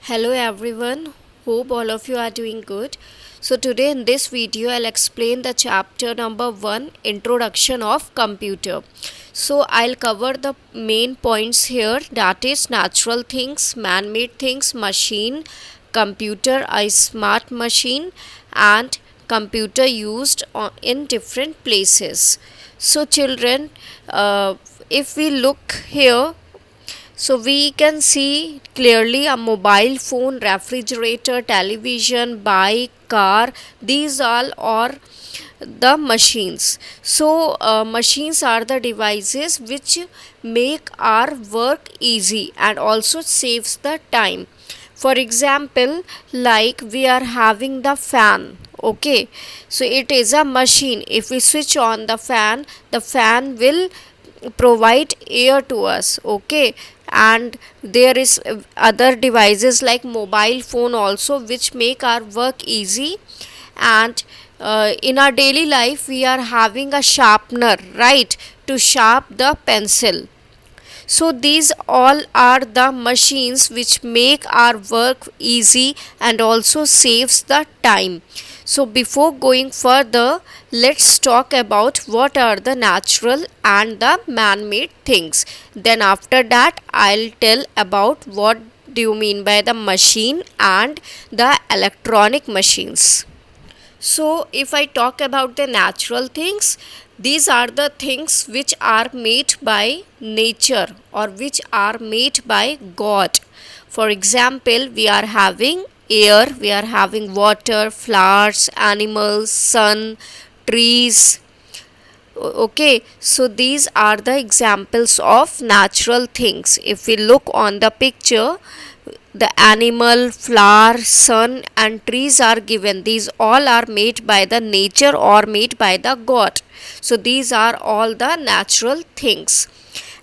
Hello everyone, hope all of you are doing good. So today in this video I'll explain the chapter number 1, Introduction of Computer. So I'll cover the main points here, that is natural things, man-made things, machine, computer, a smart machine, and computer used in different places. So children, if we look here, so we can see clearly a mobile phone, refrigerator, television, bike, car. These all are the machines. So machines are the devices which make our work easy and also saves the time. For example, like we are having the fan. Okay, so it is a machine. If we switch on the fan will provide air to us. Okay, and there is other devices like mobile phone also which make our work easy. And in our daily life we are having a sharpener, right, to sharp the pencil. So these all are the machines which make our work easy and also saves the time. So before going further, let's talk about what are the natural and the man-made things. Then after that, I'll tell about what do you mean by the machine and the electronic machines. So, if I talk about the natural things, these are the things which are made by nature or which are made by God. For example, we are having air, we are having water, flowers, animals, sun, trees. Okay, so these are the examples of natural things. If we look on the picture, the animal, flower, sun, and trees are given. These all are made by the nature or made by the God. So these are all the natural things.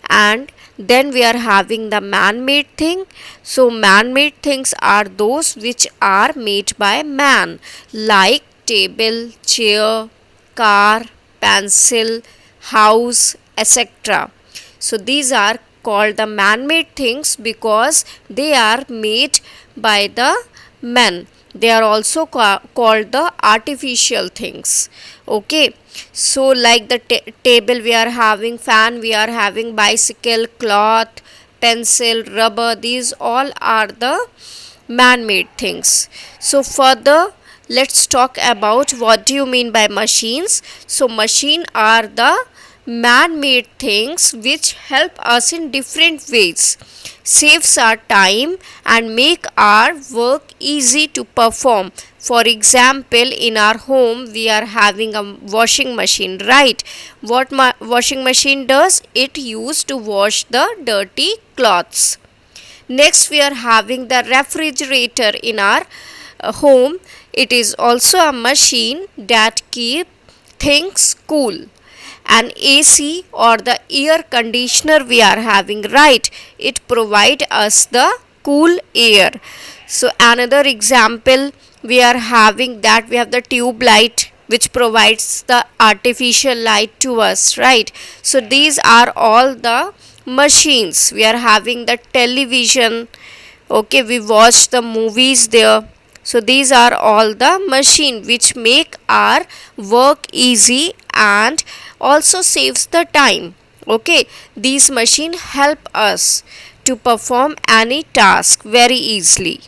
And then we are having the man-made thing. So man-made things are those which are made by man, like table, chair, car, pencil, house, etc. So these are called the man-made things because they are made by the men. They are also called the artificial things. Okay, so like the table we are having, fan we are having, bicycle, cloth, pencil, rubber, these all are the man-made things. So further, let's talk about what do you mean by machines. So machine are the man-made things which help us in different ways, saves our time and make our work easy to perform. For example, in our home we are having a washing machine, right? What washing machine does, it used to wash the dirty clothes. Next, we are having the refrigerator in our home. It is also a machine that keep things cool. An AC or the air conditioner we are having, right? It provide us the cool air. So another example we are having, that we have the tube light which provides the artificial light to us, right? So these are all the machines. We are having the television. Okay, we watch the movies there. So these are all the machine which make our work easy and also saves the time. Okay, these machine help us to perform any task very easily.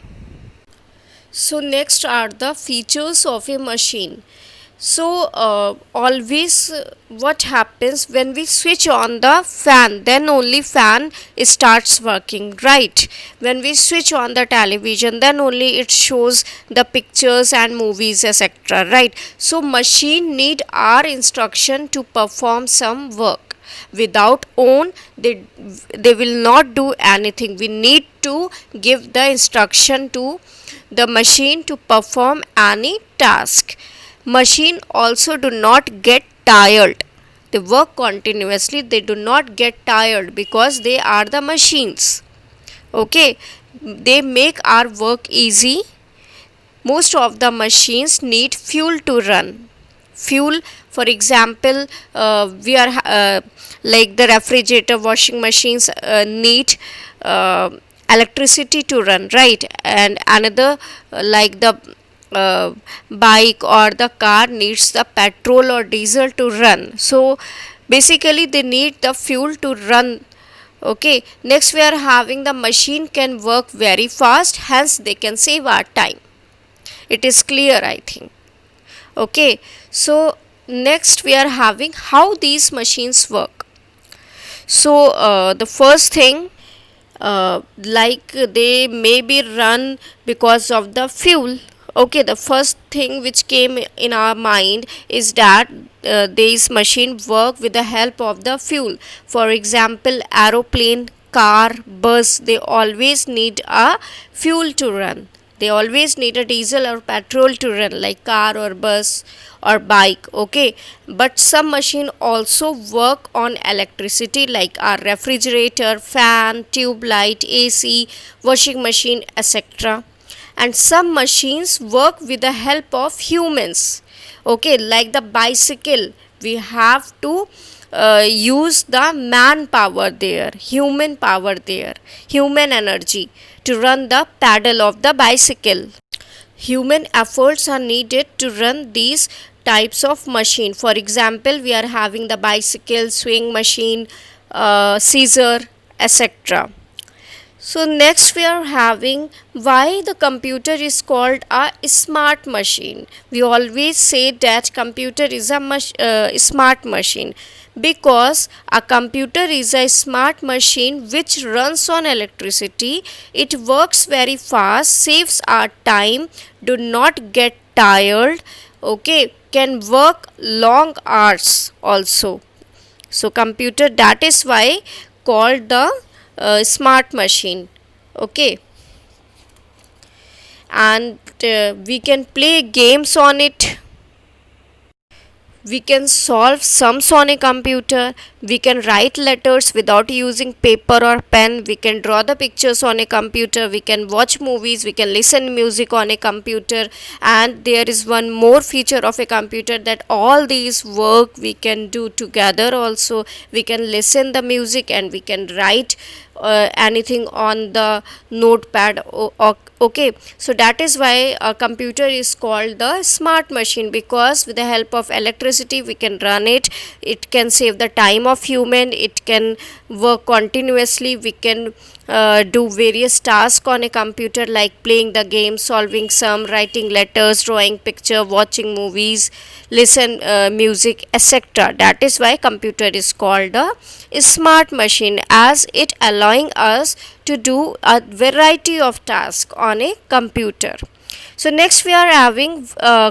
So next are the features of a machine. So always what happens when we switch on the fan, then only fan starts working, right? When we switch on the television, then only it shows the pictures and movies, etc., right? So machine need our instruction to perform some work. Without on, they will not do anything. We need to give the instruction to the machine to perform any task. Machine also do not get tired. They work continuously, they do not get tired because they are the machines. Okay, they make our work easy. Most of the machines need fuel to run. Fuel, for example, we are like the refrigerator, washing machines need electricity to run, right? And another like the bike or the car needs the petrol or diesel to run. So basically they need the fuel to run. Okay, next we are having the machine can work very fast, hence they can save our time. It is clear, I think. Okay, so next we are having how these machines work. So the first thing, like they may be run because of the fuel. Okay, the first thing which came in our mind is that these machine work with the help of the fuel. For example, aeroplane, car, bus, they always need a fuel to run. They always need a diesel or petrol to run, like car or bus or bike. Okay, but some machine also work on electricity, like our refrigerator, fan, tube light, AC, washing machine, etc. And some machines work with the help of humans. Okay, like the bicycle, we have to use the manpower there, human power there, human energy to run the pedal of the bicycle. Human efforts are needed to run these types of machine. For example, we are having the bicycle, swing machine, scissor, etc. So next we are having why the computer is called a smart machine. We always say that computer is a smart machine because a computer is a smart machine which runs on electricity. It works very fast, saves our time, do not get tired, okay, can work long hours also. So computer, that is why called the smart machine. Okay, and we can play games on it, we can solve sums on a computer, we can write letters without using paper or pen, we can draw the pictures on a computer, we can watch movies, we can listen music on a computer. And there is one more feature of a computer, that all these work we can do together also. We can listen the music and we can write anything on the notepad. Okay, so that is why a computer is called the smart machine, because with the help of electricity we can run it. It can save the time of human, it can work continuously, we can do various tasks on a computer, like playing the game, solving sum, writing letters, drawing picture, watching movies, listen music, etc. That is why computer is called a smart machine, as it allowing us to do a variety of tasks on a computer. So next we are having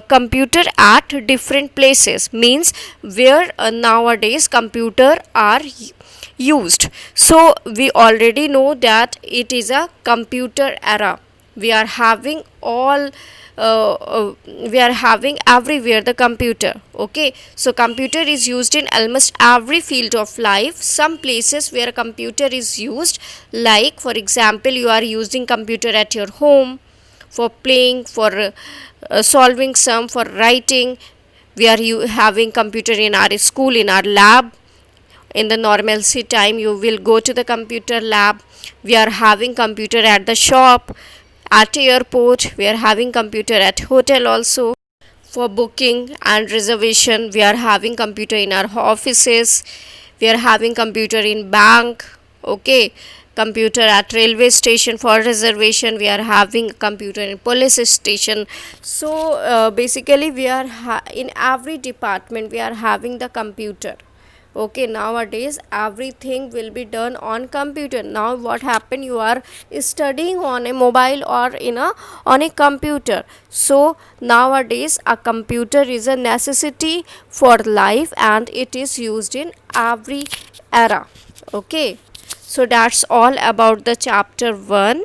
computer at different places, means where nowadays computer are used. So we already know that it is a computer era. We are having all we are having everywhere the computer. Okay, so computer is used in almost every field of life. Some places where computer is used, like for example, you are using computer at your home for playing, for solving sum, for writing. We are having computer in our school, in our lab. In the normalcy time you will go to the computer lab. We are having computer at the shop, at airport. We are having computer at hotel also. For booking and reservation, we are having computer in our offices. We are having computer in bank. Okay, computer at railway station for reservation. We are having computer in police station. So basically we are in every department we are having the computer. Okay, nowadays everything will be done on computer. Now what happened, you are studying on a mobile or in a on a computer. So nowadays a computer is a necessity for life and it is used in every era. Okay, so that's all about the chapter 1.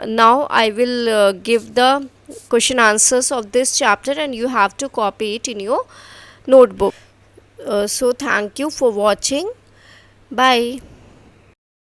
Now I will give the question answers of this chapter and you have to copy it in your notebook. So thank you for watching. Bye.